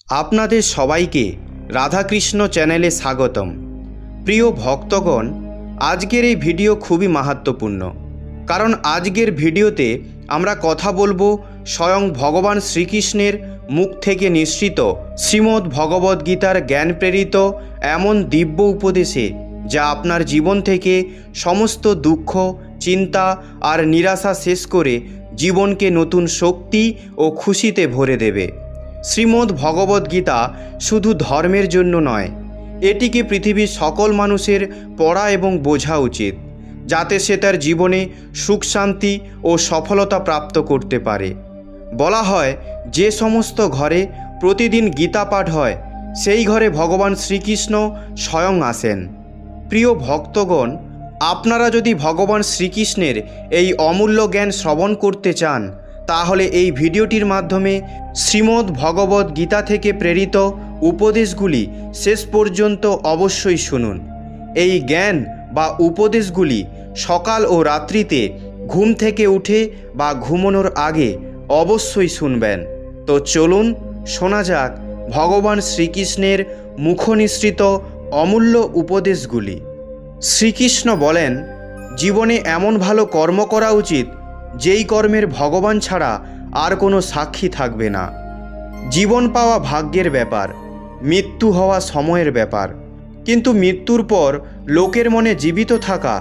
আপনাদের সবাইকে রাধাকৃষ্ণ চ্যানেলে স্বাগতম। প্রিয় ভক্তগণ, আজকের এই ভিডিও খুবই মাহাত্ম্যপূর্ণ, কারণ আজকের ভিডিওতে আমরা কথা বলবো স্বয়ং ভগবান শ্রীকৃষ্ণের মুখ থেকে নিঃসৃত শ্রীমদ্ ভগবদ্গীতার জ্ঞান প্রেরিত এমন দিব্য উপদেশে, যা আপনার জীবন থেকে সমস্ত দুঃখ, চিন্তা আর নিরাশা শেষ করে জীবনকে নতুন শক্তি ও খুশিতে ভরে দেবে। শ্রীমদ্ ভগবদ্গীতা শুধু ধর্মের জন্য নয়, এটিকে পৃথিবীর সকল মানুষের পড়া এবং বোঝা উচিত, যাতে সে তার জীবনে সুখ, শান্তি ও সফলতা প্রাপ্ত করতে পারে। বলা হয়, যে সমস্ত ঘরে প্রতিদিন গীতা পাঠ হয়, সেই ঘরে ভগবান শ্রীকৃষ্ণ স্বয়ং আসেন। প্রিয় ভক্তগণ, আপনারা যদি ভগবান শ্রীকৃষ্ণের এই অমূল্য জ্ঞান শ্রবণ করতে চান, তাহলে এই ভিডিওটির মাধ্যমে শ্রীমদ্ ভগবদ্গীতা থেকে প্রেরিত উপদেশগুলি শেষ পর্যন্ত অবশ্যই শুনুন। এই জ্ঞান বা উপদেশগুলি সকাল ও রাত্রিতে ঘুম থেকে উঠে বা ঘুমানোর আগে অবশ্যই শুনবেন। তো চলুন শোনা যাক ভগবান শ্রীকৃষ্ণের মুখনিসৃত অমূল্য উপদেশগুলি। শ্রীকৃষ্ণ বলেন, জীবনে এমন ভালো কর্ম করা উচিত যেই কর্মের ভগবান ছাড়া আর কোনো সাক্ষী থাকবে না। জীবন পাওয়া ভাগ্যের ব্যাপার, মৃত্যু হওয়া সময়ের ব্যাপার, কিন্তু মৃত্যুর পর লোকের মনে জীবিত থাকা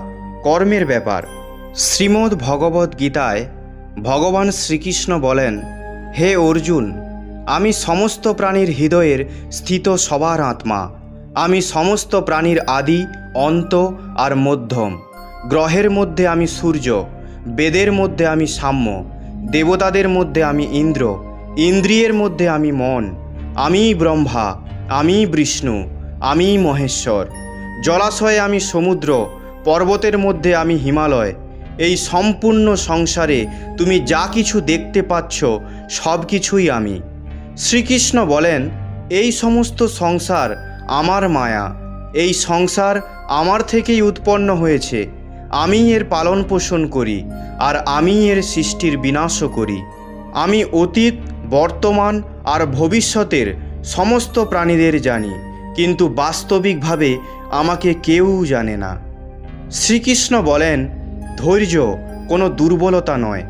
কর্মের ব্যাপার। শ্রীমদ্ ভগবদ্গীতায় ভগবান শ্রীকৃষ্ণ বলেন, হে অর্জুন, আমি সমস্ত প্রাণীর হৃদয়ের স্থিত সবার আত্মা। আমি সমস্ত প্রাণীর আদি, অন্ত আর মধ্যম। গ্রহের মধ্যে আমি সূর্য, বেদের মধ্যে আমি সাম্য, দেবতাদের মধ্যে আমি ইন্দ্র, ইন্দ্রিয়ের মধ্যে আমি মন। আমিই ব্রহ্মা, আমিই বিষ্ণু, আমিই মহেশ্বর। জলাশয়ে আমি সমুদ্র, পর্বতের মধ্যে আমি হিমালয়। এই সম্পূর্ণ সংসারে তুমি যা কিছু দেখতে পাচ্ছ, সব কিছুই আমি। শ্রীকৃষ্ণ বলেন, এই সমস্ত সংসার আমার মায়া। এই সংসার আমার থেকেই উৎপন্ন হয়েছে। আমি এর পালন পোষণ করি, আর আমি এর সৃষ্টির বিনাশও করি। আমি অতীত, বর্তমান আর ভবিষ্যতের সমস্ত প্রাণীদের জানি, কিন্তু বাস্তবিকভাবে আমাকে কেউ জানে না। শ্রীকৃষ্ণ বলেন, ধৈর্য কোনো দুর্বলতা নয়।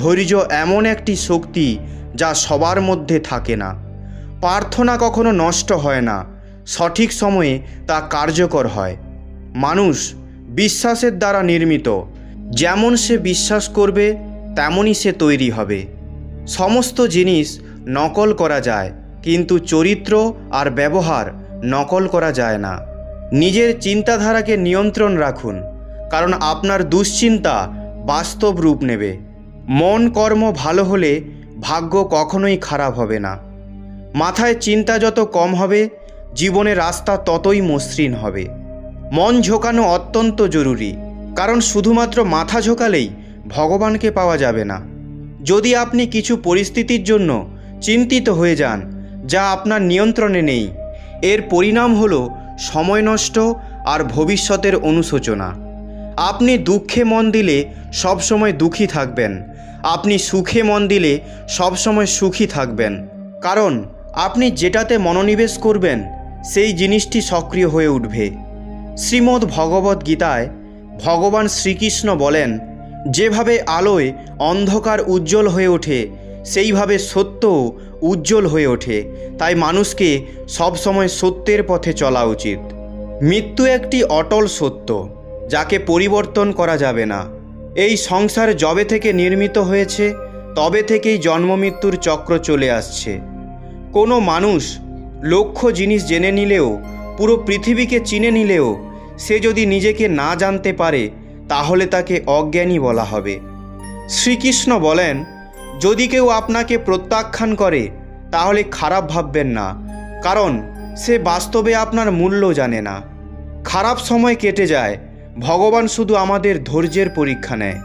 ধৈর্য এমন একটি শক্তি যা সবার মধ্যে থাকে না। প্রার্থনা কখনো নষ্ট হয় না, সঠিক সময়ে তা কার্যকর হয়। মানুষ বিশ্বাসের দ্বারা নির্মিত। যেমন সে বিশ্বাস করবে, তেমনই সে তৈরি হবে। সমস্ত জিনিস নকল করা যায়, কিন্তু চরিত্র আর ব্যবহার নকল করা যায় না। নিজের চিন্তাধারাকে নিয়ন্ত্রণ রাখুন, কারণ আপনার দুশ্চিন্তা বাস্তব রূপ নেবে। মন কর্ম ভালো হলে ভাগ্য কখনোই খারাপ হবে না। মাথায় চিন্তা যত কম হবে, জীবনের রাস্তা ততই মসৃণ হবে। মন ঝোঁকানো অত্যন্ত জরুরি, কারণ শুধুমাত্র মাথা ঝোঁকালেই ভগবানকে পাওয়া যাবে না। যদি আপনি কিছু পরিস্থিতির জন্য চিন্তিত হয়ে যান যা আপনার নিয়ন্ত্রণে নেই, এর পরিণাম হলো সময় নষ্ট আর ভবিষ্যতের অনুশোচনা। আপনি দুঃখে মন দিলে সবসময় দুঃখী থাকবেন। আপনি সুখে মন দিলে সবসময় সুখী থাকবেন, কারণ আপনি যেটাতে মনোনিবেশ করবেন সেই জিনিসটি সক্রিয় হয়ে উঠবে। শ্রীমদ্ ভগবদ্গীতায় ভগবান শ্রীকৃষ্ণ বলেন, যেভাবে আলোয় অন্ধকার উজ্জ্বল হয়ে ওঠে, সেইভাবে সত্যও উজ্জ্বল হয়ে ওঠে। তাই মানুষকে সবসময় সত্যের পথে চলা উচিত। মৃত্যু একটি অটল সত্য, যাকে পরিবর্তন করা যাবে না। এই সংসার যবে থেকে নির্মিত হয়েছে, তবে থেকেই জন্ম মৃত্যুর চক্র চলে আসছে। কোনো মানুষ লক্ষ জিনিস জেনে নিলেও, পুরো পৃথিবীকে চিনে নিলেও, সে যদি নিজেকে না জানতে পারে, তাহলে তাকে অজ্ঞানী বলা হবে। শ্রীকৃষ্ণ বলেন, যদি কেউ আপনাকে প্রত্যাখ্যান করে, তাহলে খারাপ ভাববেন না, কারণ সে বাস্তবে আপনার মূল্য জানে না। খারাপ সময় কেটে যায়, ভগবান শুধু আমাদের ধৈর্যের পরীক্ষা নেয়।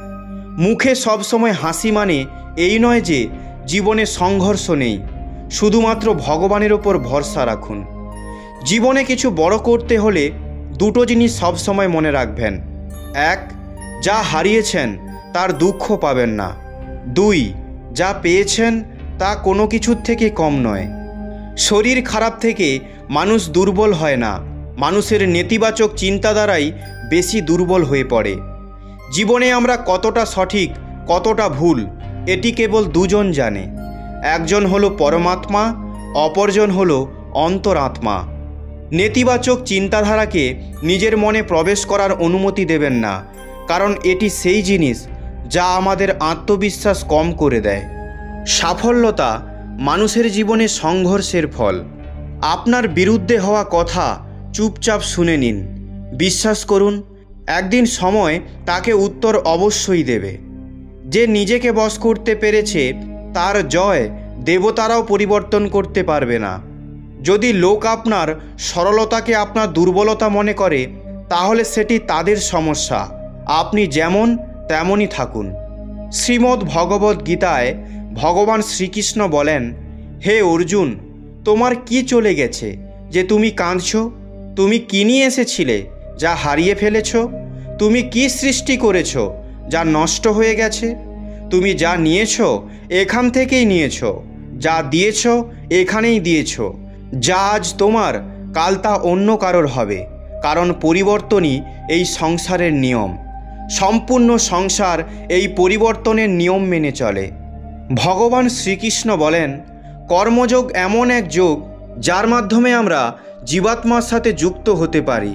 মুখে সবসময় হাসি মানে এই নয় যে জীবনে সংঘর্ষ নেই। শুধুমাত্র ভগবানের ওপর ভরসা রাখুন। জীবনে কিছু বড় করতে হলে দুটো জিনিস সবসময় মনে রাখবেন। এক, যা হারিয়েছেন তার দুঃখ পাবেন না। দুই, যা পেয়েছেন তা কোনো কিছুর থেকে কম নয়। শরীর খারাপ থেকে মানুষ দুর্বল হয় না, মানুষের নেতিবাচক চিন্তাধারাই বেশি দুর্বল হয়ে পড়ে। জীবনে আমরা কতটা সঠিক কতটা ভুল এটি কেবল দুজন জানে, একজন হলো পরমাত্মা, অপরজন হলো অন্তরাত্মা। নেতিবাচক চিন্তাধারাকে নিজের মনে প্রবেশ করার অনুমতি দেবেন না, কারণ এটি সেই জিনিস যা আমাদের আত্মবিশ্বাস কম করে দেয়। সাফল্যতা মানুষের জীবনে সংঘর্ষের ফল। আপনার বিরুদ্ধে হওয়া কথা চুপচাপ শুনে নিন, বিশ্বাস করুন একদিন সময় তাকে উত্তর অবশ্যই দেবে। যে নিজেকে বশ করতে পেরেছে তার জয় দেবতারাও পরিবর্তন করতে পারবে না। যদি লোক আপনার সরলতাকে আপনার দুর্বলতা মনে করে, তাহলে সেটি তাদের সমস্যা, আপনি যেমন তেমনই থাকুন। শ্রীমদ্ ভগবদ্ গীতায় ভগবান শ্রীকৃষ্ণ বলেন, হে অর্জুন, তোমার কি চলে গেছে যে তুমি কাঁদছ? তুমি কি নিয়ে এসেছিলে যা হারিয়ে ফেলেছ? তুমি কি সৃষ্টি করেছ যা নষ্ট হয়ে গেছে? তুমি যা নিয়েছ এখান থেকেই নিয়েছ, যা দিয়েছ এখানেই দিয়েছ। যা আজ তোমার কাল তা অন্য কারোর হবে, কারণ পরিবর্তনই এই সংসারের নিয়ম। সম্পূর্ণ সংসার এই পরিবর্তনের নিয়ম মেনে চলে। ভগবান শ্রীকৃষ্ণ বলেন, কর্মযোগ এমন এক যোগ যার মাধ্যমে আমরা জীবাত্মার সাথে যুক্ত হতে পারি।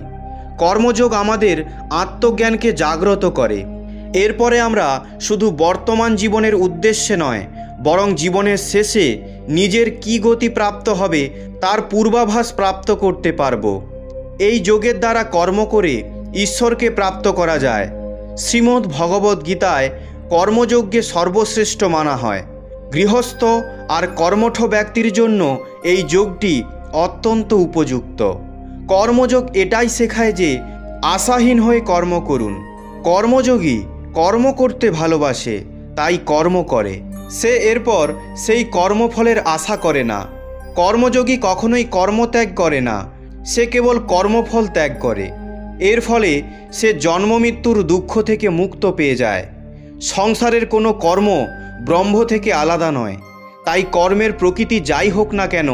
কর্মযোগ আমাদের আত্মজ্ঞানকে জাগ্রত করে। এরপরে আমরা শুধু বর্তমান জীবনের উদ্দেশ্যে নয়, বরং জীবনের শেষে নিজের কী গতি প্রাপ্ত হবে তার পূর্বাভাস প্রাপ্ত করতে পারব। এই যোগের দ্বারা কর্ম করে ঈশ্বরকে প্রাপ্ত করা যায়। শ্রীমদ্ ভগবদ্ গীতায় কর্মযজ্ঞে সর্বশ্রেষ্ঠ মানা হয়। গৃহস্থ আর কর্মঠ ব্যক্তির জন্য এই যোগটি অত্যন্ত উপযুক্ত। কর্মযোগ এটাই শেখায় যে আশাহীন হয়ে কর্ম করুন। কর্মযোগী কর্ম করতে ভালোবাসে, তাই কর্ম করে। সে এরপর সেই কর্মফলের আশা করে না। কর্মযোগী কখনোই কর্মত্যাগ করে না, সে কেবল কর্মফল ত্যাগ করে। এর ফলে সে জন্মমৃত্যুর দুঃখ থেকে মুক্ত পেয়ে যায়। সংসারের কোনো কর্ম ব্রহ্ম থেকে আলাদা নয়, তাই কর্মের প্রকৃতি যাই হোক না কেন,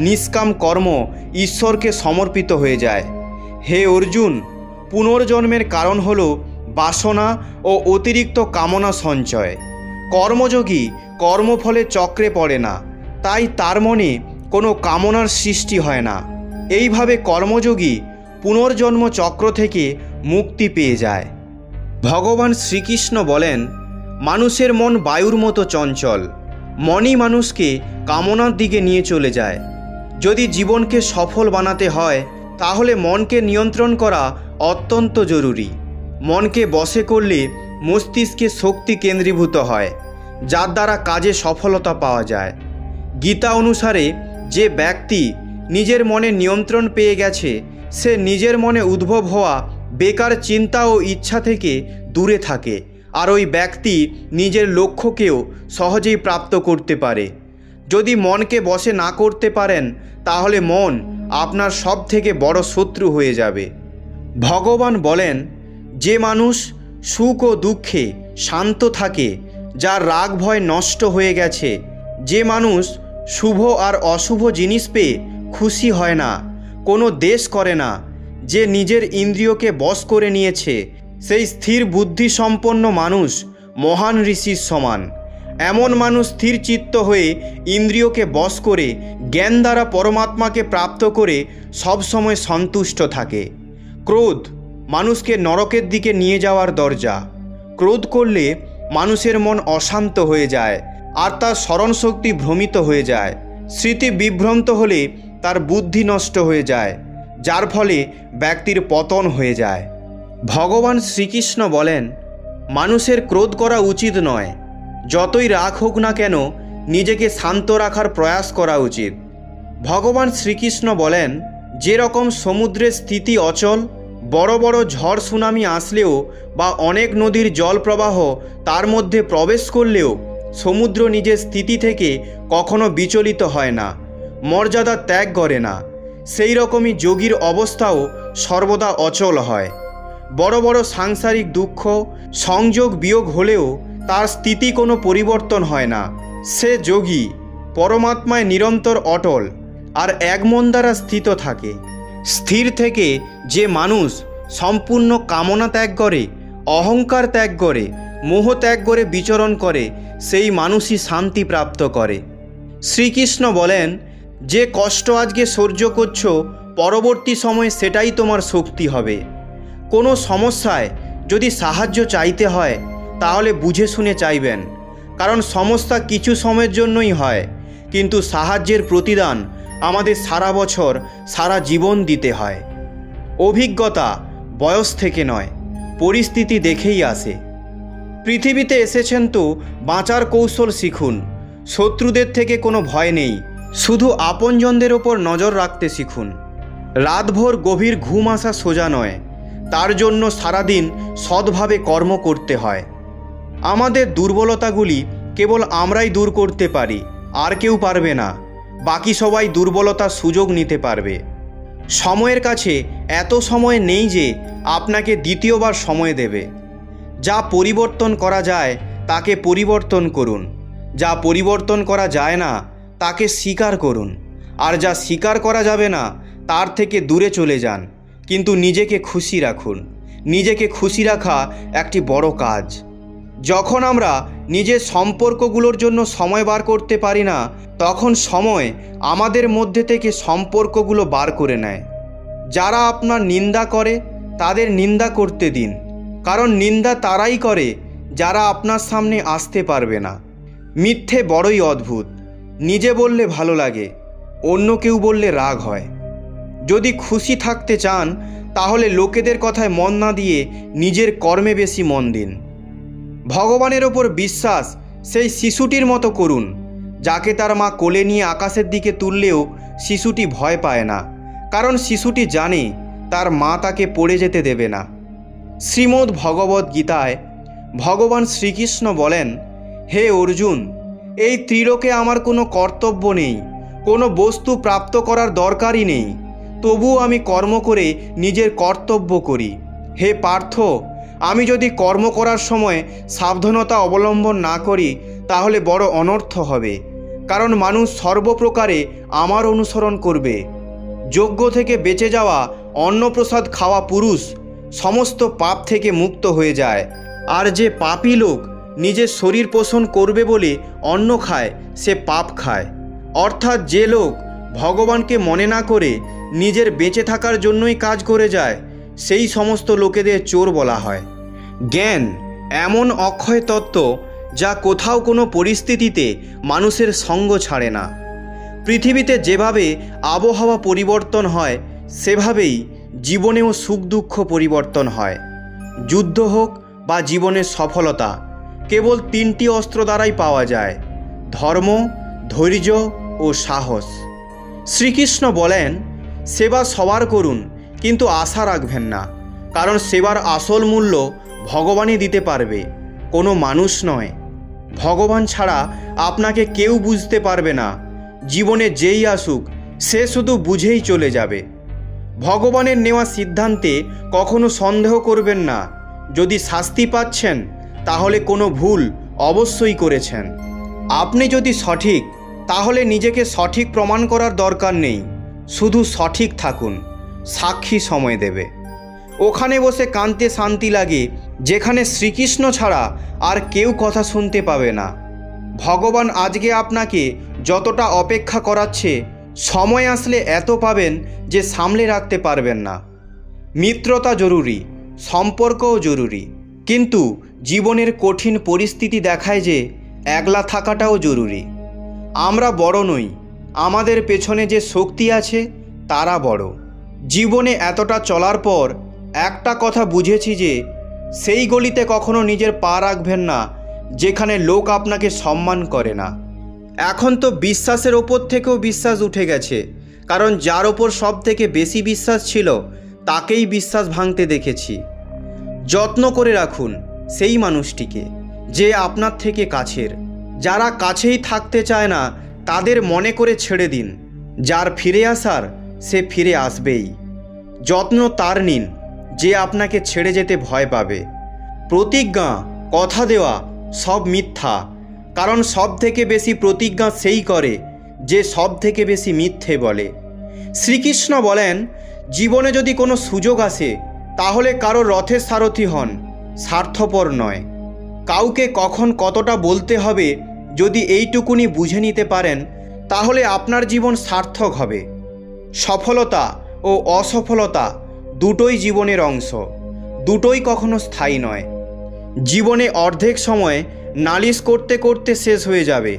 নিষ্কাম কর্ম ঈশ্বরকে সমর্পিত হয়ে যায়। হে অর্জুন, পুনর্জন্মের কারণ হল বাসনা ও অতিরিক্ত কামনা সঞ্চয়। কর্মযোগী কর্মফলে চক্রে পড়ে না, তাই তার মনে কোনো কামনার সৃষ্টি হয় না। এইভাবে কর্মযোগী পুনর্জন্ম চক্র থেকে মুক্তি পেয়ে যায়। ভগবান শ্রীকৃষ্ণ বলেন, মানুষের মন বায়ুর মতো চঞ্চল, মনই মানুষকে কামনার দিকে নিয়ে চলে যায়। যদি জীবনকে সফল বানাতে হয় তাহলে মনকে নিয়ন্ত্রণ করা অত্যন্ত জরুরি। মনকে বশে করলে মস্তিষ্কে শক্তি কেন্দ্রীভূত হয়, যার দ্বারা কাজে সফলতা পাওয়া যায়। গীতা অনুসারে যে ব্যক্তি নিজের মনে নিয়ন্ত্রণ পেয়ে গেছে, সে নিজের মনে উদ্ভব হওয়া বেকার চিন্তা ও ইচ্ছা থেকে দূরে থাকে, আর ওই ব্যক্তি নিজের লক্ষ্যকেও সহজেই প্রাপ্ত করতে পারে। যদি মনকে বশে না করতে পারেন, তাহলে মন আপনার সব থেকে বড় শত্রু হয়ে যাবে। ভগবান বলেন, যে মানুষ সুখ ও দুঃখে শান্ত থাকে, যার রাগ ভয় নষ্ট হয়ে গেছে, যে মানুষ শুভ আর অশুভ জিনিস পেয়ে খুশি হয় না, কোনো দেশ করে না, যে নিজের ইন্দ্রিয়কে বশ করে নিয়েছে, সেই স্থির বুদ্ধি সম্পন্ন মানুষ মহান ঋষির সমান। এমন মানুষ স্থির চিত্ত হয়ে ইন্দ্রিয়কে বশ করে জ্ঞান দ্বারা পরমাত্মাকে প্রাপ্ত করে সবসময় সন্তুষ্ট থাকে। ক্রোধ মানুষকে নরকের দিকে নিয়ে যাওয়ার দরজা। ক্রোধ করলে মানুষের মন অশান্ত হয়ে যায় আর তার স্মরণশক্তি ভ্রমিত হয়ে যায়। স্মৃতি বিভ্রান্ত হলে তার বুদ্ধি নষ্ট হয়ে যায়, যার ফলে ব্যক্তির পতন হয়ে যায়। ভগবান শ্রীকৃষ্ণ বলেন, মানুষের ক্রোধ করা উচিত নয়। যতই রাগ হোক না কেন, নিজেকে শান্ত রাখার প্রয়াস করা উচিত। ভগবান শ্রীকৃষ্ণ বলেন, যেরকম সমুদ্রের স্থিতি অচল, বড় বড় ঝড় সুনামি আসলেও বা অনেক নদীর জল প্রবাহ তার মধ্যে প্রবেশ করলেও সমুদ্র নিজের স্থিতি থেকে কখনো বিচলিত হয় না, মর্যাদা ত্যাগ করে না, সেই রকমই যোগীর অবস্থাও সর্বদা অচল হয়। বড় বড় সাংসারিক দুঃখ সংযোগ বিয়োগ হলেও তার স্থিতি কোনো পরিবর্তন হয় না। সে যোগী পরমাত্মায় নিরন্তর অটল, আর এক মন দ্বারা স্থিত থাকে। স্থির থেকে যে মানুষ সম্পূর্ণ কামনা ত্যাগ করে, অহংকার ত্যাগ করে, মোহ ত্যাগ করে বিচরণ করে, সেই মানুষই শান্তি প্রাপ্ত করে। শ্রীকৃষ্ণ বলেন, যে কষ্ট আজকে সহ্য করছো, পরবর্তী সময়ে সেটাই তোমার শক্তি হবে। কোনো সমস্যায় যদি সাহায্য চাইতে হয় তাহলে বুঝে শুনে চাইবেন, কারণ সমস্যা কিছু সময়ের জন্যই হয়, কিন্তু সাহায্যের প্রতিদান আমাদের সারা বছর সারা জীবন দিতে হয়। অভিজ্ঞতা বয়স থেকে নয়, পরিস্থিতি দেখেই আসে। পৃথিবীতে এসেছেন তো বাঁচার কৌশল শিখুন। শত্রুদের থেকে কোনো ভয় নেই, শুধু আপনজনদের ওপর নজর রাখতে শিখুন। রাতভর গভীর ঘুম আসা সোজা নয়, তার জন্য সারাদিন সৎভাবে কর্ম করতে হয়। আমাদের দুর্বলতাগুলি কেবল আমরাই দূর করতে পারি, আর কেউ পারবে না। বাকি সবাই দুর্বলতার সুযোগ নিতে পারবে। সময়ের কাছে এত সময় নেই যে আপনাকে দ্বিতীয়বার সময় দেবে। যা পরিবর্তন করা যায় তাকে পরিবর্তন করুন, যা পরিবর্তন করা যায় না তাকে স্বীকার করুন, আর যা স্বীকার করা যাবে না তার থেকে দূরে চলে যান। কিন্তু নিজেকে খুশি রাখুন। নিজেকে খুশি রাখা একটি বড় কাজ। যখন আমরা নিজের সম্পর্কগুলোর জন্য সময় বার করতে পারি না, তখন সময় আমাদের মধ্যে থেকে সম্পর্কগুলো বার করে নেয়। যারা আপনার নিন্দা করে তাদের নিন্দা করতে দিন, কারণ নিন্দা তারাই করে যারা আপনার সামনে আসতে পারবে না। মিথ্যে বড়ই অদ্ভুত। নিজে বললে ভালো লাগে, অন্য কেউ বললে রাগ হয়। যদি খুশি থাকতে চান তাহলে লোকেদের কথায় মন না দিয়ে নিজের কর্মে বেশি মন দিন। ভগবানের ওপর বিশ্বাস সেই শিশুটির মতো করুন, যাকে তার মা কোলে নিয়ে আকাশের দিকে তুললেও শিশুটি ভয় পায় না, কারণ শিশুটি জানে তার মা তাকে পড়ে যেতে দেবে না। শ্রীমদ্ ভগবদ্ গীতায় ভগবান শ্রীকৃষ্ণ বলেন, হে অর্জুন, এই ত্রিলোকে আমার কোনো কর্তব্য নেই, কোনো বস্তু প্রাপ্ত করার দরকারই নেই, তবুও আমি কর্ম করে নিজের কর্তব্য করি। হে পার্থ, আমি যদি কর্ম করার সময় সাবধানতা অবলম্বন না করি তাহলে বড় অনর্থ হবে, কারণ মানুষ সর্বপ্রকারে আমার অনুসরণ করবে। যজ্ঞ থেকে বেঁচে যাওয়া অন্নপ্রসাদ খাওয়া পুরুষ সমস্ত পাপ থেকে মুক্ত হয়ে যায়, আর যে পাপী লোক নিজের শরীর পোষণ করবে বলে অন্ন খায় সে পাপ খায়। অর্থাৎ যে লোক ভগবানকে মনে না করে নিজের বেঁচে থাকার জন্যই কাজ করে যায়, সেই সমস্ত লোকেদের চোর বলা হয়। জ্ঞান এমন অক্ষয় তত্ত্ব যা কোথাও কোনো পরিস্থিতিতে মানুষের সঙ্গ ছাড়ে না। পৃথিবীতে যেভাবে আবহাওয়া পরিবর্তন হয় সেভাবেই জীবনেও সুখ দুঃখ পরিবর্তন হয়। যুদ্ধ হোক বা জীবনের সফলতা কেবল তিনটি অস্ত্র দ্বারাই পাওয়া যায়: ধর্ম, ধৈর্য ও সাহস। শ্রীকৃষ্ণ বলেন, সেবা সবার করুন, কিন্তু আশা রাখবেন না, কারণ সেবার আসল মূল্য ভগবানই দিতে পারবে, কোনো মানুষ নয়। ভগবান ছাড়া আপনাকে কেউ বুঝতে পারবে না। জীবনে যেই আসুক সে শুধু বুঝেই চলে যাবে। ভগবানের নেওয়া সিদ্ধান্তে কখনো সন্দেহ করবেন না। যদি শাস্তি পাচ্ছেন তাহলে কোনো ভুল অবশ্যই করেছেন। আপনি যদি সঠিক, তাহলে নিজেকে সঠিক প্রমাণ করার দরকার নেই, শুধু সঠিক থাকুন। সাক্ষী সময় দেবে। ওখানে বসে কাঁদতে শান্তি লাগে যেখানে শ্রীকৃষ্ণ ছাড়া আর কেউ কথা শুনতে পাবে না। ভগবান আজকে আপনাকে যতটা অপেক্ষা করাচ্ছে, সময় আসলে এত পাবেন যে সামলে রাখতে পারবেন না। মিত্রতা জরুরি, সম্পর্কও জরুরি, কিন্তু জীবনের কঠিন পরিস্থিতি দেখায় যে একলা থাকাটাও জরুরি। আমরা বড় নই, আমাদের পেছনে যে শক্তি আছে তারা বড়। জীবনে এতটা চলার পর একটা কথা বুঝেছি যে সেই গলিতে কখনো নিজের পা রাখবেন না যেখানে লোক আপনাকে সম্মান করে না। এখন তো বিশ্বাসের ওপর থেকেও বিশ্বাস উঠে গেছে, কারণ যার ওপর সব থেকে বেশি বিশ্বাস ছিল তাকেই বিশ্বাস ভাঙতে দেখেছি। যত্ন করে রাখুন সেই মানুষটিকে যে আপনার থেকে কাছের। যারা কাছেই থাকতে চায় না তাদের মনে করে ছেড়ে দিন। যার ফিরে আসার সে ফিরে আসবেই। যত্ন তার নিন যে আপনাকে ছেড়ে যেতে ভয় পাবে। প্রতিজ্ঞা, কথা দেওয়া সব মিথ্যা, কারণ সব থেকে বেশি প্রতিজ্ঞা সেই করে যে সব থেকে বেশি মিথ্যে বলে। শ্রীকৃষ্ণ বলেন, জীবনে যদি কোনো সুযোগ আসে তাহলে কারো রথের সারথি হন, স্বার্থপর নয়। কাউকে কখন কতটা বলতে হবে যদি এইটুকুনি বুঝে নিতে পারেন তাহলে আপনার জীবন সার্থক হবে। সফলতা ও অসফলতা দুটোই জীবনের অংশ, দুটোই কখনো স্থায়ী নয়। জীবনে অর্ধেক সময় নালিশ করতে করতে শেষ হয়ে যাবে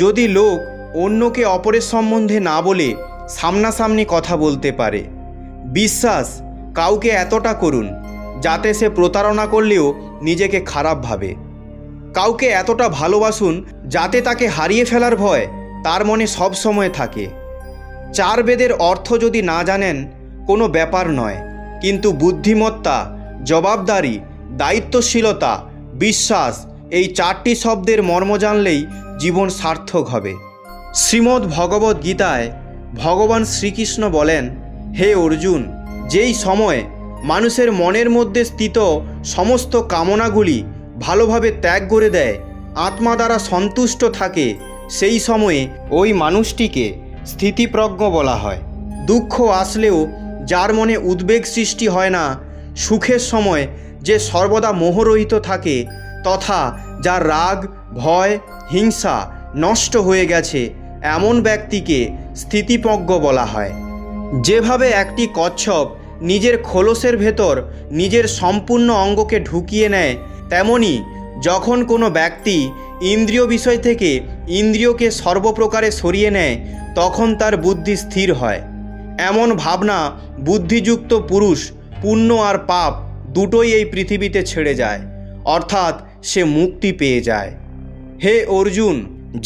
যদি লোক অন্যকে অপরের সম্বন্ধে না বলে সামনাসামনি কথা বলতে পারে। বিশ্বাস কাউকে এতটা করুন যাতে সে প্রতারণা করলেও নিজেকে খারাপ ভাবে। কাউকে এতটা ভালোবাসুন যাতে তাকে হারিয়ে ফেলার ভয় তার মনে সব সময় থাকে। 4 বেদের অর্থ যদি না জানেন কোনো ব্যাপার নয়, কিন্তু বুদ্ধিমত্তা, জবাবদারি, দায়িত্বশীলতা, বিশ্বাস এই 4টি শব্দের মর্ম জানলেই জীবন সার্থক হবে। শ্রীমদ্ ভগবদ্ গীতায় ভগবান শ্রীকৃষ্ণ বলেন, হে অর্জুন, যেই সময় মানুষের মনের মধ্যে স্থিত সমস্ত কামনাগুলি ভালোভাবে ত্যাগ করে দেয়, আত্মা দ্বারা সন্তুষ্ট থাকে, সেই সময়ে ওই মানুষটিকে স্থিতিপ্রজ্ঞ বলা হয়। দুঃখ আসলেও যার মনে উদ্বেগ সৃষ্টি হয় না, সুখের সময় যে সর্বদা মোহরহিত থাকে, তথা যার রাগ, ভয়, হিংসা নষ্ট হয়ে গেছে, এমন ব্যক্তিকে স্থিতিপ্রজ্ঞ বলা হয়। যেভাবে একটি কচ্ছপ নিজের খোলসের ভেতর নিজের সম্পূর্ণ অঙ্গকে ঢুকিয়ে নেয়, তেমনি যখন কোনো ব্যক্তি ইন্দ্রিয় বিষয় থেকে ইন্দ্রিয়কে সর্বপ্রকারে সরিয়ে নেয় তখন তার বুদ্ধি স্থির হয়। এমন ভাবনা বুদ্ধিযুক্ত পুরুষ পুণ্য আর পাপ দুটোই এই পৃথিবীতে ছেড়ে যায়, অর্থাৎ সে মুক্তি পেয়ে যায়। হে অর্জুন,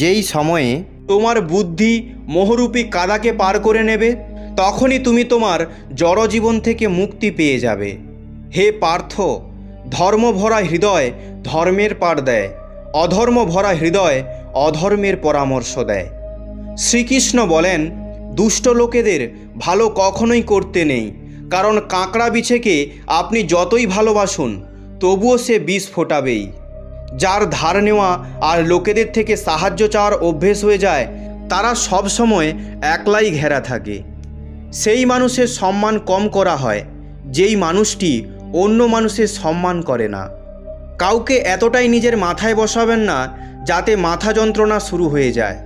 যেই সময়ে তোমার বুদ্ধি মোহরূপী কাদাকে পার করে নেবে তখনই তুমি তোমার জড়জীবন থেকে মুক্তি পেয়ে যাবে। হে পার্থ, ধর্ম ভরা হৃদয় ধর্মের পাঠ দেয়, অধর্ম ভরা হৃদয় অধর্মের পরামর্শ দেয়। শ্রীকৃষ্ণ বলেন, দুষ্ট লোকেদের ভালো কখনোই করতে নেই, কারণ কাঁকড়া বিছেকে আপনি যতই ভালোবাসুন তবুও সে বিষ ফোটাবেই। যার ধার নেওয়া আর লোকেদের থেকে সাহায্য চাওয়ার অভ্যেস হয়ে যায় তারা সব সময় একলাই ঘেরা থাকে। সেই মানুষের সম্মান কম করা হয় যেই মানুষটি অন্য মানুষের সম্মান করে না। কাউকে এতটাই নিজের মাথায় বসাবেন না যাতে মাথা যন্ত্রণা শুরু হয়ে যায়।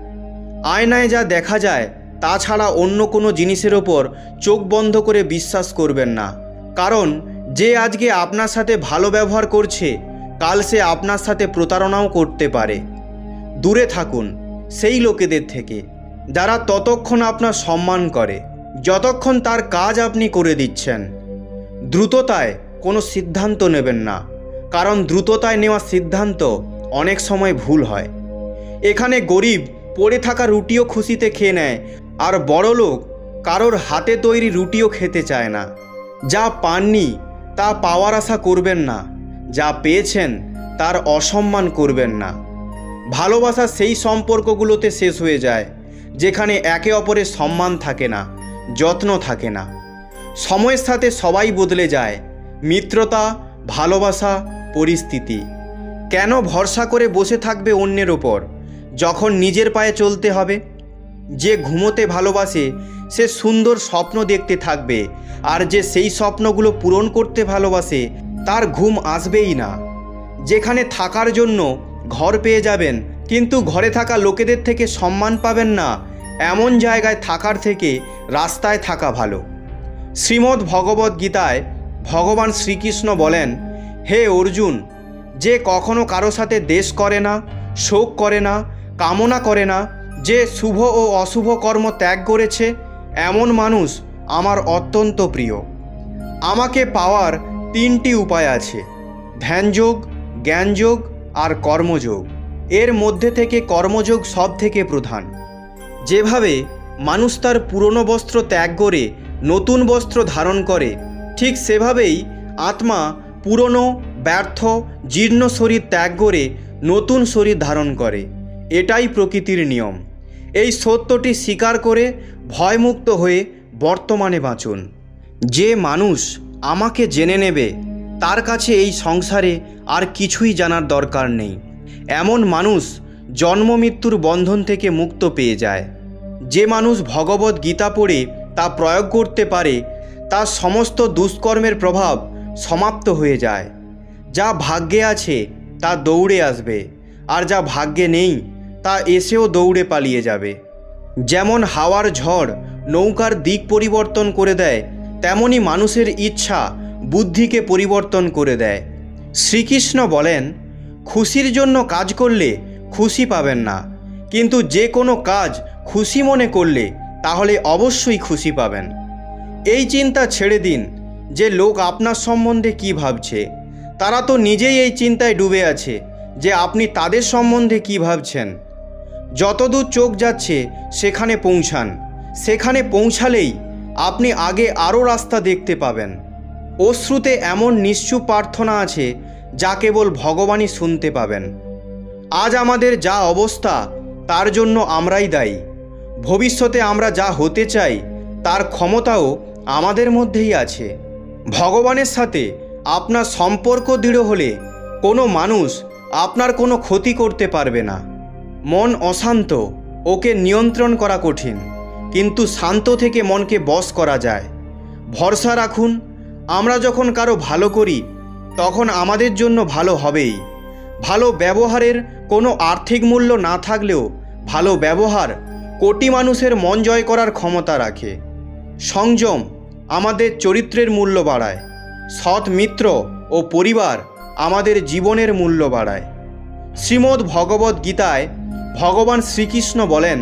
আয়নায় যা দেখা যায় তাছাড়া অন্য কোনো জিনিসের ওপর চোখ বন্ধ করে বিশ্বাস করবেন না, কারণ যে আজকে আপনার সাথে ভালো ব্যবহার করছে কাল সে আপনার সাথে প্রতারণাও করতে পারে। দূরে থাকুন সেই লোকেদের থেকে যারা ততক্ষণ আপনার সম্মান করে যতক্ষণ তার কাজ আপনি করে দিচ্ছেন। দ্রুততায় কোনো সিদ্ধান্ত নেবেন না, কারণ দ্রুততায় নেওয়া সিদ্ধান্ত অনেক সময় ভুল হয়। এখানে গরিব পড়ে থাকা রুটিও খুশিতে খেয়ে নেয়, আর বড়লোক কারোর হাতে তৈরি রুটিও খেতে চায় না। যা পাননি তা পাওয়ার আশা করবেন না, যা পেয়েছেন তার অসম্মান করবেন না। ভালোবাসা সেই সম্পর্কগুলোতে শেষ হয়ে যায় যেখানে একে অপরের সম্মান থাকে না, যত্ন থাকে না। সময়ের সাথে সবাই বদলে যায়, মিত্রতা, ভালোবাসা, পরিস্থিতি। কেন ভরসা করে বসে থাকবে অন্যের ওপর যখন নিজের পায়ে চলতে হবে? যে ঘুমোতে ভালোবাসে সে সুন্দর স্বপ্ন দেখতে থাকবে, আর যে সেই স্বপ্নগুলো পূরণ করতে ভালোবাসে তার ঘুম আসবেই না। যেখানে থাকার জন্য ঘর পেয়ে যাবেন কিন্তু ঘরে থাকা লোকেদের থেকে সম্মান পাবেন না, এমন জায়গায় থাকার থেকে রাস্তায় থাকা ভালো। শ্রীমদ্ ভগবদ্ গীতায় ভগবান শ্রীকৃষ্ণ বলেন, হে অর্জুন, যে কখনো কারো সাথে দ্বেষ করে না, শোক করে না, কামনা করে না, যে শুভ ও অশুভ কর্ম ত্যাগ করেছে, এমন মানুষ আমার অত্যন্ত প্রিয়। আমাকে পাওয়ার 3টি উপায় আছে, ধ্যানযোগ, জ্ঞানযোগ আর কর্মযোগ। এর মধ্যে থেকে কর্মযোগ সব থেকে প্রধান। যেভাবে মানুষ তার পুরনো বস্ত্র ত্যাগ করে নতুন বস্ত্র ধারণ করে, ঠিক সেভাবেই আত্মা পুরনো, ব্যর্থ, জীর্ণ শরীর ত্যাগ করে নতুন শরীর ধারণ করে। এটাই প্রকৃতির নিয়ম। এই সত্যটি স্বীকার করে ভয়মুক্ত হয়ে বর্তমানে বাঁচুন। যে মানুষ আমাকে জেনে নেবে তার কাছে এই সংসারে আর কিছুই জানার দরকার নেই। এমন মানুষ জন্ম মৃত্যুর বন্ধন থেকে মুক্ত পেয়ে যায়। যে মানুষ ভগবদ গীতা পড়ে তা প্রয়োগ করতে পারে তার সমস্ত দুষ্কর্মের প্রভাব সমাপ্ত হয়ে যায়। যা ভাগ্যে আছে তা দৌড়ে আসবে, আর যা ভাগ্যে নেই তা এসেও দৌড়ে পালিয়ে যাবে। যেমন হাওয়ার ঝড় নৌকার দিক পরিবর্তন করে দেয়, তেমনি মানুষের ইচ্ছা বুদ্ধিকে পরিবর্তন করে দেয়। শ্রীকৃষ্ণ বলেন, খুশির জন্য কাজ করলে খুশি পাবেন না, কিন্তু যে কোনো কাজ খুশি মনে করলে তাহলে অবশ্যই খুশি পাবেন। এই চিন্তা ছেড়ে দিন যে লোক আপনার সম্বন্ধে কি ভাবছে। তারা তো নিজেই এই চিন্তায় ডুবে আছে যে আপনি তাদের সম্বন্ধে কি ভাবছেন। যতদূর চোখ যাচ্ছে সেখানে পৌঁছান, সেখানে পৌঁছালেই আপনি আগে আরও রাস্তা দেখতে পাবেন। অশ্রুতে এমন নিশ্চুপ প্রার্থনা আছে যা কেবল ভগবানই শুনতে পাবেন। আজ আমাদের যা অবস্থা তার জন্য আমরাই দায়ী। ভবিষ্যতে আমরা যা হতে চাই তার ক্ষমতাও আমাদের মধ্যেই আছে। ভগবানের সাথে আপনার সম্পর্ক দৃঢ় হলে কোনো মানুষ আপনার কোনো ক্ষতি করতে পারবে না। মন অশান্ত, ওকে নিয়ন্ত্রণ করা কঠিন, কিন্তু শান্ত থেকে মনকে বশ করা যায়। ভরসা রাখুন, আমরা যখন কারো ভালো করি তখন আমাদের জন্য ভালো হবেই। ভালো ব্যবহারের কোনো আর্থিক মূল্য না থাকলেও ভালো ব্যবহার কোটি মানুষের মন জয় করার ক্ষমতা রাখে। সংযম আমাদের চরিত্রের মূল্য বাড়ায়। সৎ মিত্র ও পরিবার আমাদের জীবনের মূল্য বাড়ায়। শ্রীমদ্ ভগবদ্ গীতায় ভগবান শ্রীকৃষ্ণ বলেন,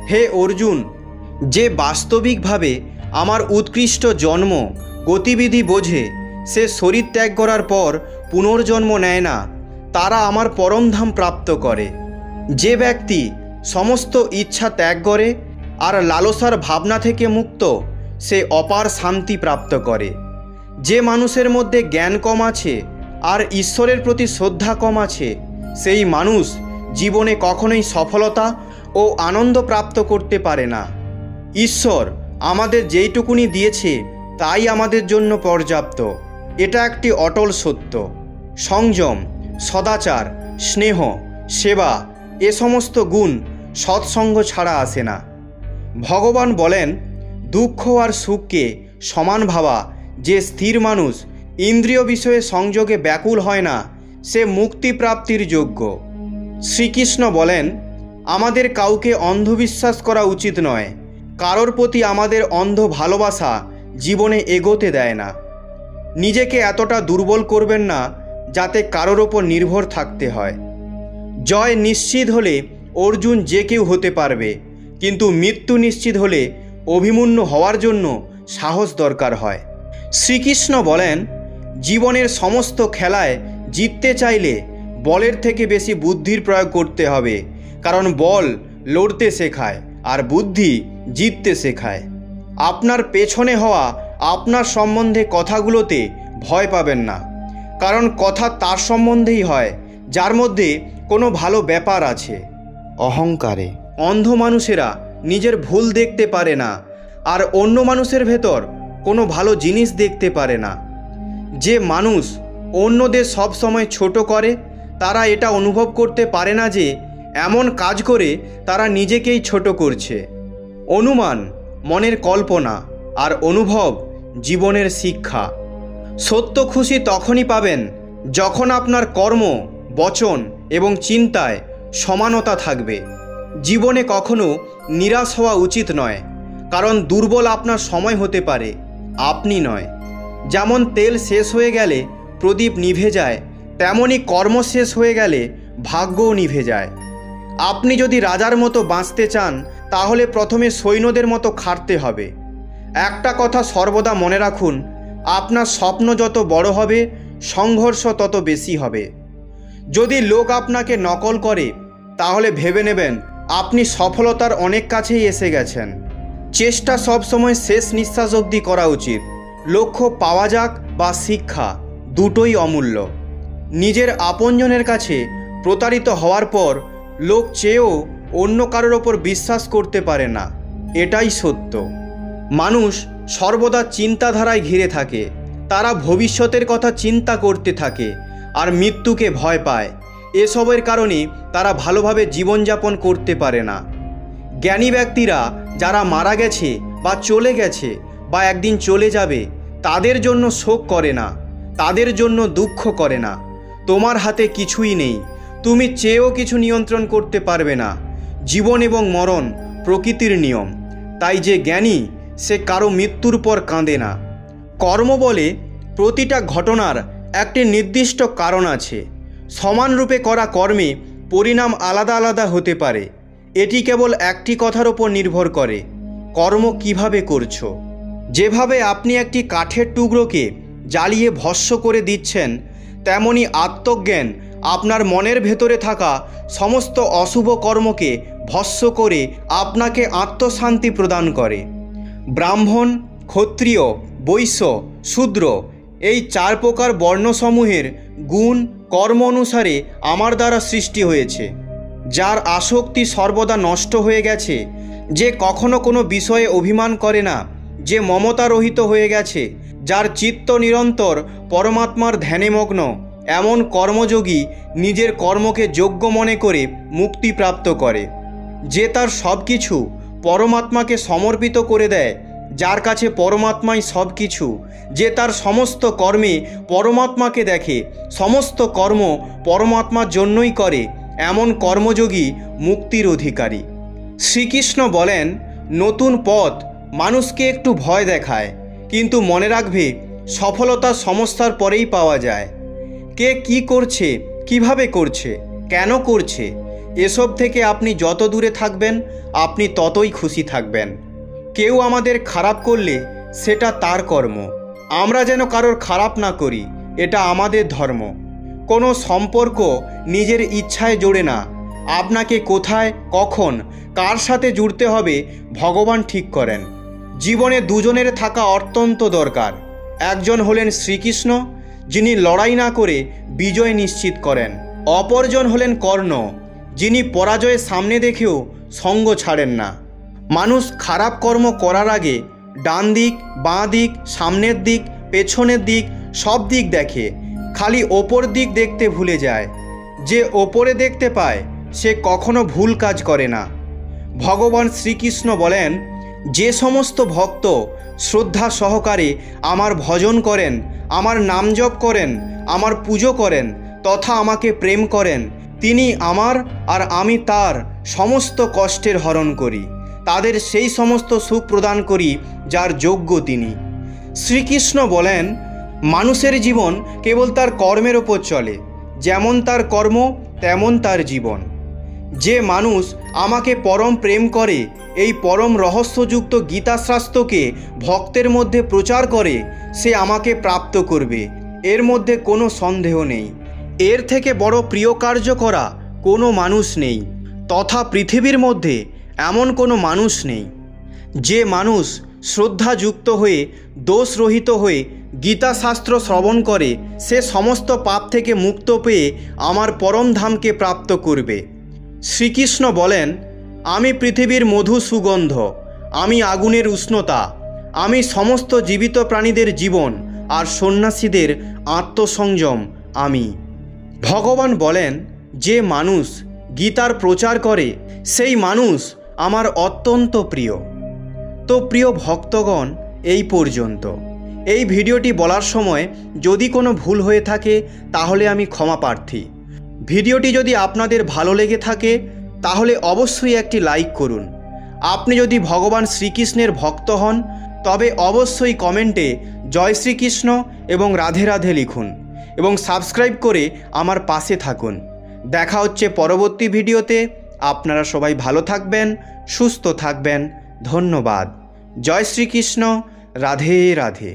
হে অর্জুন, যে বাস্তবিকভাবে আমার উৎকৃষ্ট জন্ম গতিবিধি বোঝে, সে শরীর ত্যাগ করার পর পুনর্জন্ম নেয় না, তারা আমার পরমধাম প্রাপ্ত করে। যে ব্যক্তি সমস্ত ইচ্ছা ত্যাগ করে আর লালসার ভাবনা থেকে মুক্ত, সে অপার শান্তি প্রাপ্ত করে। যে মানুষের মধ্যে জ্ঞান কম আছে আর ঈশ্বরের প্রতি শ্রদ্ধা কম আছে, সেই মানুষ জীবনে কখনোই সফলতা ও আনন্দ প্রাপ্ত করতে পারে না। ঈশ্বর আমাদের যেইটুকুনি দিয়েছে তাই আমাদের জন্য পর্যাপ্ত, এটা একটি অটল সত্য। সংযম, সদাচার, স্নেহ, সেবা এ সমস্ত গুণ সৎসঙ্গ ছাড়া আসে না। ভগবান বলেন, দুঃখ আর সুখকে সমান ভাবা যে স্থির মানুষ ইন্দ্রিয় বিষয়ে সংযোগে ব্যাকুল হয় না, সে মুক্তি প্রাপ্তির যোগ্য। শ্রীকৃষ্ণ বলেন, আমাদের কাউকে অন্ধবিশ্বাস করা উচিত নয়। কারোর প্রতি আমাদের অন্ধ ভালোবাসা জীবনে এগোতে দেয় না। নিজেকে এতটা দুর্বল করবেন না যাতে কারোর ওপর নির্ভর থাকতে হয়। জয় নিশ্চিত হলে অর্জুন যে কেউ হতে পারবে, কিন্তু মৃত্যু নিশ্চিত হলে অভিমন্যু হওয়ার জন্য সাহস দরকার হয়। শ্রীকৃষ্ণ বলেন, জীবনের সমস্ত খেলায় জিততে চাইলে বলের থেকে বেশি বুদ্ধির প্রয়োগ করতে হবে, কারণ বল লড়তে শেখায় আর বুদ্ধি জিততে শেখায়। আপনার পেছনে হওয়া আপনার সম্বন্ধে কথাগুলোতে ভয় পাবেন না, কারণ কথা তার সম্বন্ধেই হয় যার মধ্যে কোনো ভালো ব্যাপার আছে। অহংকারে অন্ধ মানুষেরা নিজের ভুল দেখতে পারে না আর অন্য মানুষের ভেতর কোনো ভালো জিনিস দেখতে পারে না। যে মানুষ অন্যদের সব সময় ছোট করে তারা এটা অনুভব করতে পারে না যে এমন কাজ করে তারা নিজেকেই ছোট করছে। অনুমান মনের কল্পনা আর অনুভব জীবনের শিক্ষা। সত্য খুশি তখনই পাবেন যখন আপনার কর্ম, বচন এবং চিন্তায় সমানতা থাকবে। জীবনে কখনো নিরাশ হওয়া উচিত নয়, কারণ দুর্বল আপনার সময় হতে পারে, আপনি নয়। যেমন তেল শেষ হয়ে গেলে প্রদীপ নিভে যায়, তেমনি কর্ম শেষ হয়ে গেলে ভাগ্যও নিভে যায়। আপনি যদি রাজার মতো বাঁচতে চান তাহলে প্রথমে সৈন্যদের মতো খাটতে হবে। একটা কথা সর্বদা মনে রাখুন, আপনার স্বপ্ন যত বড় হবে সংঘর্ষ তত বেশি হবে। যদি লোক আপনাকে নকল করে তাহলে ভেবে নেবেন আপনি সফলতার অনেক কাছেই এসে গেছেন। চেষ্টা সবসময় শেষ নিঃশ্বাস অবধি করা উচিত। লক্ষ্য পাওয়া যাক বা শিক্ষা, দুটোই অমূল্য। নিজের আপনজনের কাছে প্রতারিত হওয়ার পর লোক চেয়েও অন্য কারোর ওপর বিশ্বাস করতে পারে না, এটাই সত্য। মানুষ সর্বদা চিন্তাধারায় ঘিরে থাকে। তারা ভবিষ্যতের কথা চিন্তা করতে থাকে আর মৃত্যুকে ভয় পায়। এসবের কারণে তারা ভালোভাবে জীবনযাপন করতে পারে না। জ্ঞানী ব্যক্তিরা যারা মারা গেছে বা চলে গেছে বা একদিন চলে যাবে, তাদের জন্য শোক করে না, তাদের জন্য দুঃখ করে না। তোমার হাতে কিছুই নেই, তুমি চেয়েও কিছু নিয়ন্ত্রণ করতে পারবে না। জীবন এবং মরণ প্রকৃতির নিয়ম। তাই যে জ্ঞানী সে কারো মৃত্যুর পর কাঁদে না। কর্ম বলে প্রতিটা ঘটনার একটি নির্দিষ্ট কারণ আছে। সমানরূপে করা কর্মে পরিণাম আলাদা আলাদা হতে পারে। এটি কেবল একটি কথার ওপর নির্ভর করে, কর্ম কিভাবে করছো। যেভাবে আপনি একটি কাঠের টুকরোকে জ্বালিয়ে ভস্ম করে দিচ্ছেন, তেমনি আত্মজ্ঞান আপনার মনের ভেতরে থাকা সমস্ত অশুভ কর্মকে ভস্ম করে আপনাকে আত্মশান্তি প্রদান করে। ব্রাহ্মণ, ক্ষত্রিয়, বৈশ্য, শূদ্র এই 4 প্রকার বর্ণসমূহের গুণ কর্ম অনুসারে আমার দ্বারা সৃষ্টি হয়েছে। যার আসক্তি সর্বদা নষ্ট হয়ে গেছে, যে কখনো কোনো বিষয়ে অভিমান করে না, যে মমতা রহিত হয়ে গেছে, যার চিত্ত নিরন্তর পরমাত্মার ধ্যানে মগ্ন, এমন কর্মযোগী নিজের কর্মকে যোগ্য মনে করে মুক্তি প্রাপ্ত করে। যে তার সব কিছু পরমাত্মাকে সমর্পিত করে দেয়, যার কাছে পরমাত্মাই সব কিছু, যে তার সমস্ত কর্মে পরমাত্মাকে দেখে, সমস্ত কর্ম পরমাত্মার জন্যই করে, এমন কর্মযোগী মুক্তির অধিকারী। শ্রীকৃষ্ণ বলেন, নতুন পথ মানুষকে একটু ভয় দেখায়, কিন্তু মনে রাখবে সফলতা সমস্যার পরেই পাওয়া যায়। কে কি করছে, কিভাবে করছে, কেন করছে, এসব থেকে আপনি যত দূরে থাকবেন আপনি ততই খুশি থাকবেন। কেউ আমাদের খারাপ করলে সেটা তার কর্ম, আমরা যেন কারোর খারাপ না করি, এটা আমাদের ধর্ম। কোনো সম্পর্ক নিজের ইচ্ছায় জোড়ে না। আপনাকে কোথায়, কখন, কার সাথে জুড়তে হবে ভগবান ঠিক করেন। জীবনে দুজনের থাকা অত্যন্ত দরকার। একজন হলেন শ্রীকৃষ্ণ, যিনি লড়াই না করে বিজয় নিশ্চিত করেন। অপরজন হলেন কর্ণ, যিনি পরাজয়ের সামনে দেখেও সঙ্গ ছাড়েন না। মানুষ খারাপ কর্ম করার আগে ডান দিক, বাঁ দিক, সামনের দিক, পেছনের দিক সব দিক দেখে, খালি ওপর দিক দেখতে ভুলে যায়। যে ওপরে দেখতে পায় সে কখনো ভুল কাজ করে না। ভগবান শ্রীকৃষ্ণ বলেন, যে সমস্ত ভক্ত শ্রদ্ধা সহকারে আমার ভজন করেন, আমার নাম জপ করেন, আমার পুজো করেন তথা আমাকে প্রেম করেন, তিনি আমার আর আমি তার সমস্ত কষ্টের হরণ করি, তাদের সেই সমস্ত সুখ প্রদান করি যার যোগ্য তিনি। শ্রীকৃষ্ণ বলেন, মানুষের জীবন কেবল তার কর্মের ওপর চলে, যেমন তার কর্ম তেমন তার জীবন। যে মানুষ আমাকে পরম প্রেম করে, এই পরম রহস্যযুক্ত গীতাশাস্ত্রকে ভক্তের মধ্যে প্রচার করে, সে আমাকে প্রাপ্ত করবে, এর মধ্যে কোনো সন্দেহ নেই। এর থেকে বড় প্রিয় কার্য করা কোনো মানুষ নেই, তথা পৃথিবীর মধ্যে এমন কোনো মানুষ নেই। যে মানুষ শ্রদ্ধাযুক্ত হয়ে দোষরহিত হয়ে গীতাশাস্ত্র শ্রবণ করে, সে সমস্ত পাপ থেকে মুক্ত পেয়ে আমার পরম ধামকে প্রাপ্ত করবে। শ্রীকৃষ্ণ বলেন, আমি পৃথিবীর মধু সুগন্ধ, আমি আগুনের উষ্ণতা, আমি সমস্ত জীবিত প্রাণীদের জীবন আর সন্ন্যাসীদের আত্মসংযম আমি। ভগবান বলেন, যে মানুষ গীতার প্রচার করে সেই মানুষ আমার অত্যন্ত প্রিয়। তো প্রিয় ভক্তগণ, এই পর্যন্ত। এই ভিডিওটি বলার সময় যদি কোনো ভুল হয়ে থাকে তাহলে আমি ক্ষমা প্রার্থী। ভিডিওটি যদি আপনাদের ভালো লেগে থাকে তাহলে অবশ্যই একটি লাইক করুন। আপনি যদি ভগবান শ্রীকৃষ্ণের ভক্ত হন তবে অবশ্যই কমেন্টে জয় শ্রীকৃষ্ণ এবং রাধে রাধে লিখুন এবং সাবস্ক্রাইব করে আমার পাশে থাকুন। দেখা হচ্ছে পরবর্তী ভিডিওতে। আপনারা সবাই ভালো থাকবেন, সুস্থ থাকবেন। ধন্যবাদ। জয় শ্রীকৃষ্ণ। রাধে রাধে।